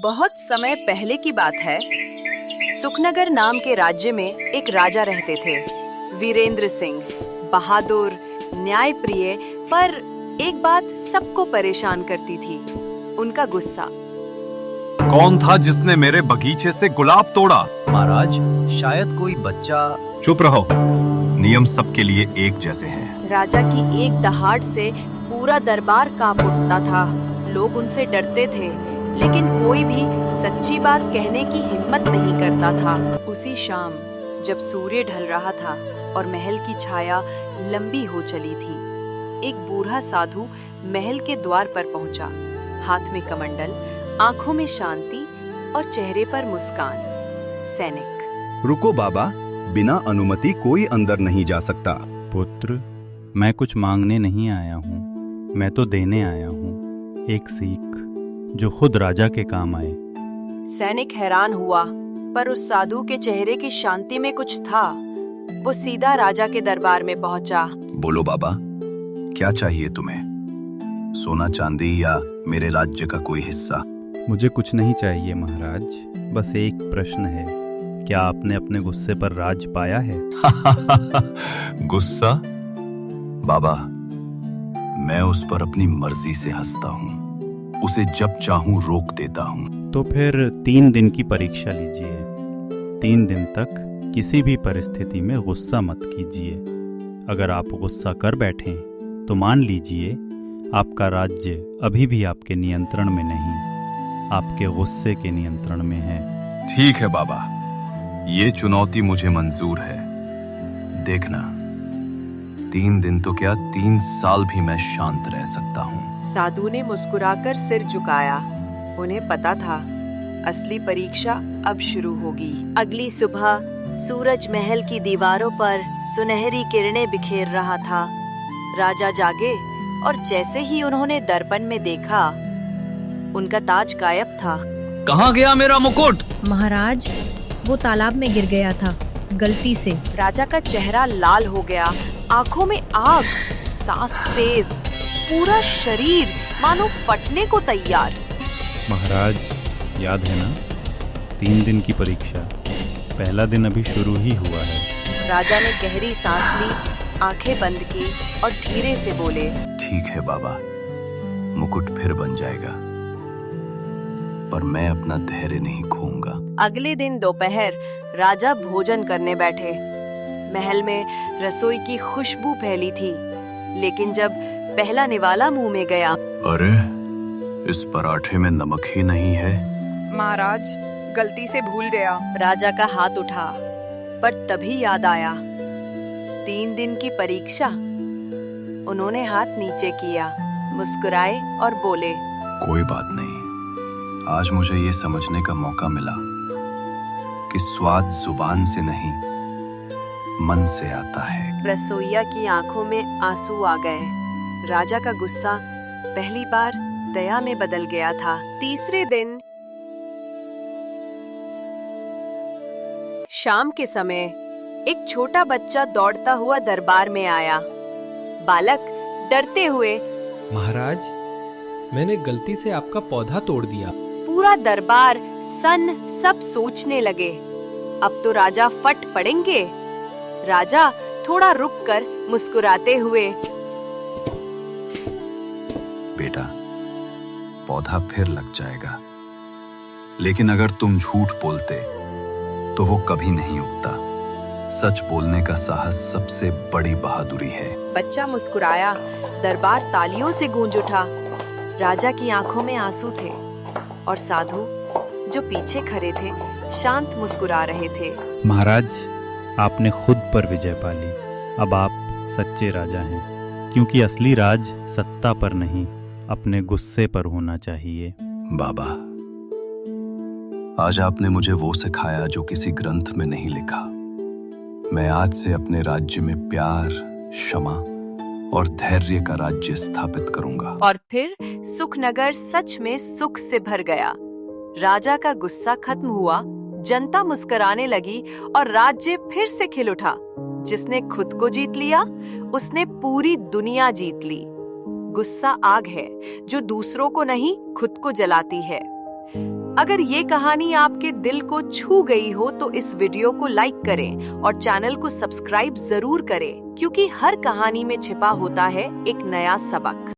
बहुत समय पहले की बात है। सुखनगर नाम के राज्य में एक राजा रहते थे, वीरेंद्र सिंह। बहादुर, न्यायप्रिय, पर एक बात सबको परेशान करती थी, उनका गुस्सा। कौन था जिसने मेरे बगीचे से गुलाब तोड़ा? महाराज, शायद कोई बच्चा। चुप रहो, नियम सबके लिए एक जैसे हैं। राजा की एक दहाड़ से पूरा दरबार कांप उठता था। लोग उनसे डरते थे, लेकिन कोई भी सच्ची बात कहने की हिम्मत नहीं करता था। उसी शाम जब सूर्य ढल रहा था और महल की छाया लंबी हो चली थी, एक बूढ़ा साधु महल के द्वार पर पहुंचा। हाथ में कमंडल, आंखों में शांति और चेहरे पर मुस्कान। सैनिक। रुको बाबा, बिना अनुमति कोई अंदर नहीं जा सकता। पुत्र, मैं कुछ मांगने नहीं आया हूँ, मैं तो देने आया हूँ। एक सीख जो खुद राजा के काम आए। सैनिक हैरान हुआ, पर उस साधु के चेहरे की शांति में कुछ था। वो सीधा राजा के दरबार में पहुंचा। बोलो बाबा, क्या चाहिए तुम्हें? सोना चांदी या मेरे राज्य का कोई हिस्सा? मुझे कुछ नहीं चाहिए महाराज, बस एक प्रश्न है, क्या आपने अपने गुस्से पर राज पाया है? गुस्सा? बाबा, मैं उस पर अपनी मर्जी से हंसता हूँ, उसे जब चाहूं रोक देता हूँ। तो फिर 3 दिन की परीक्षा लीजिए। 3 दिन तक किसी भी परिस्थिति में गुस्सा मत कीजिए। अगर आप गुस्सा कर बैठें तो मान लीजिए आपका राज्य अभी भी आपके नियंत्रण में नहीं, आपके गुस्से के नियंत्रण में है। ठीक है बाबा, ये चुनौती मुझे मंजूर है। देखना, 3 दिन तो क्या, 3 साल भी मैं शांत रह सकता हूँ। साधु ने मुस्कुराकर सिर झुकाया। उन्हें पता था असली परीक्षा अब शुरू होगी। अगली सुबह सूरज महल की दीवारों पर सुनहरी किरणें बिखेर रहा था। राजा जागे और जैसे ही उन्होंने दर्पण में देखा, उनका ताज गायब था। कहाँ गया मेरा मुकुट? महाराज, वो तालाब में गिर गया था, गलती से। राजा का चेहरा लाल हो गया, आंखों में आग, सांस तेज, पूरा शरीर मानो फटने को तैयार। महाराज, याद है ना, 3 दिन की परीक्षा, पहला दिन अभी शुरू ही हुआ है। राजा ने गहरी सांस ली, आंखें बंद की और धीरे से बोले, ठीक है बाबा, मुकुट फिर बन जाएगा, पर मैं अपना धैर्य नहीं खोऊंगा। अगले दिन दोपहर राजा भोजन करने बैठे। महल में रसोई की खुशबू फैली थी, लेकिन जब पहला निवाला मुंह में गया, अरे, इस पराठे में नमक ही नहीं है। महाराज, गलती से भूल गया। राजा का हाथ उठा, पर तभी याद आया 3 दिन की परीक्षा। उन्होंने हाथ नीचे किया, मुस्कुराए और बोले, कोई बात नहीं, आज मुझे ये समझने का मौका मिला कि स्वाद जुबान से नहीं, मन से आता है। रसोइया की आंखों में आंसू आ गए। राजा का गुस्सा पहली बार दया में बदल गया था। तीसरे दिन शाम के समय एक छोटा बच्चा दौड़ता हुआ दरबार में आया। बालक डरते हुए, महाराज, मैंने गलती से आपका पौधा तोड़ दिया। पूरा दरबार सब सोचने लगे, अब तो राजा फट पड़ेंगे। राजा थोड़ा रुककर मुस्कुराते हुए, बेटा, पौधा फिर लग जाएगा, लेकिन अगर तुम झूठ बोलते तो वो कभी नहीं उगता। सच बोलने का साहस सबसे बड़ी बहादुरी है। बच्चा मुस्कुराया, दरबार तालियों से गूंज उठा। राजा की आंखों में आंसू थे और साधु जो पीछे खड़े थे शांत मुस्कुरा रहे थे। महाराज, आपने खुद पर विजय पा ली। अब आप सच्चे राजा हैं, क्योंकि असली राज सत्ता पर नहीं, अपने गुस्से पर होना चाहिए। बाबा, आज आपने मुझे वो सिखाया जो किसी ग्रंथ में नहीं लिखा। मैं आज से अपने राज्य में प्यार, क्षमा और धैर्य का राज्य स्थापित करूंगा। और फिर सुखनगर सच में सुख से भर गया। राजा का गुस्सा खत्म हुआ, जनता मुस्कुराने लगी और राज्य फिर से खिल उठा। जिसने खुद को जीत लिया, उसने पूरी दुनिया जीत ली। गुस्सा आग है जो दूसरों को नहीं, खुद को जलाती है। अगर ये कहानी आपके दिल को छू गई हो तो इस वीडियो को लाइक करें और चैनल को सब्सक्राइब जरूर करें, क्योंकि हर कहानी में छिपा होता है एक नया सबक।